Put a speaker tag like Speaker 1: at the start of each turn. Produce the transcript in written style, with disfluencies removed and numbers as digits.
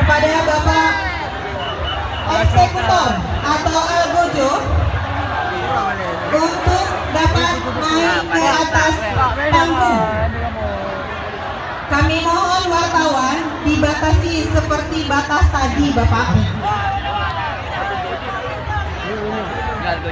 Speaker 1: kepada Bapak eksekutor atau Algojo untuk dapat naik ke atas panggung. Kami mohon wartawan dibatasi seperti batas tadi, Bapak.
Speaker 2: Ada